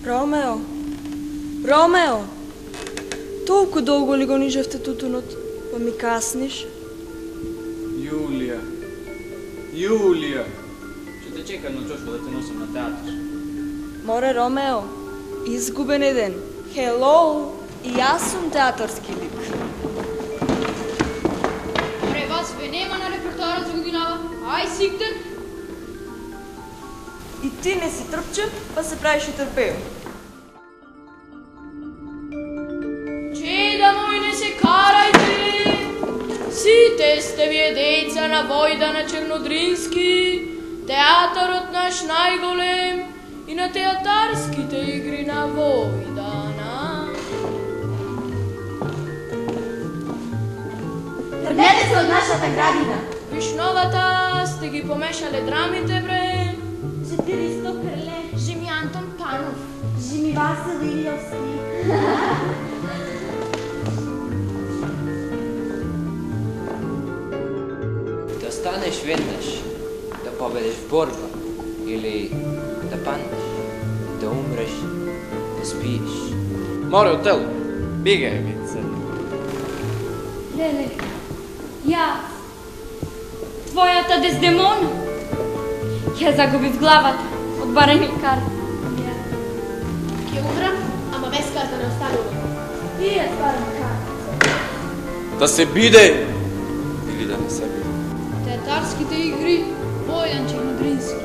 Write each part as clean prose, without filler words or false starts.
Ромео! Ромео! Толку долго ли го нижевте тутунот, па ми касниш? Јулија! Јулија! Ќе те чекам на чошко да те носам на театар. Море, Ромео, изгубен е ден. Хелоу, и јас сум театарски лик. Море, вас ве нема на репертуарот за годинава. Ај, сигден! И ти не си трпчев, па се правиш и трпео. Чеда мој, не се карајте! Сите сте вие деца на Војдана Чернодрински, театарот наш најголем и на театарските игри на Војдана. Тргнете се од нашата градина. Вишновата сте ги помешале драмите, бре. Жити Ристо Крле. Жими Антон Панов. Жими Васил Илиовски. Да станеш веднаш, да победиш в борба или да паднеш, да умреш, да спиеш. Море, Отело, бигај ми се. Леле, јас, твојата Дездемона, ја загубив главата од барање карта. Ќе умрам, ама без карта не останува. И ја барам карта. Да се биде или да не се биде. Театарските игри Војдан Чернодрински.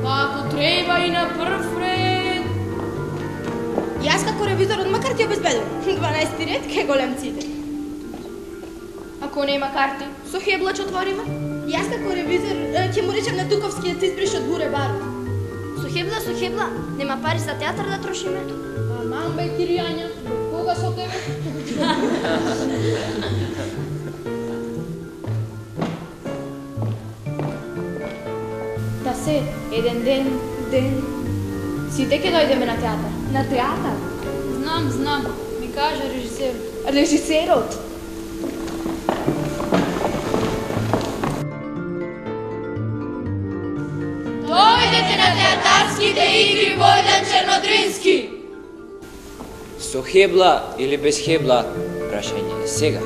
Па ако треба и на прв ред. Јас како ревизорот макар ти обезбедувам 12 ред кај големците. Ако нема карти, со хебла ќе отвориме. Јас како ревизор ќе му речем на Туковскиот испреш од буре барот. Со хебла, нема пари за театар да трошиме. Аман бе Киријања, кога со тебе? Да се, еден ден, сите ќе дојдеме на театар. На театар? Знам, ми кажа режисерот. Режисерот? Дојдете на театарските игри Војдан Чернодрински! Со хебла или без хебла, прашање е сега.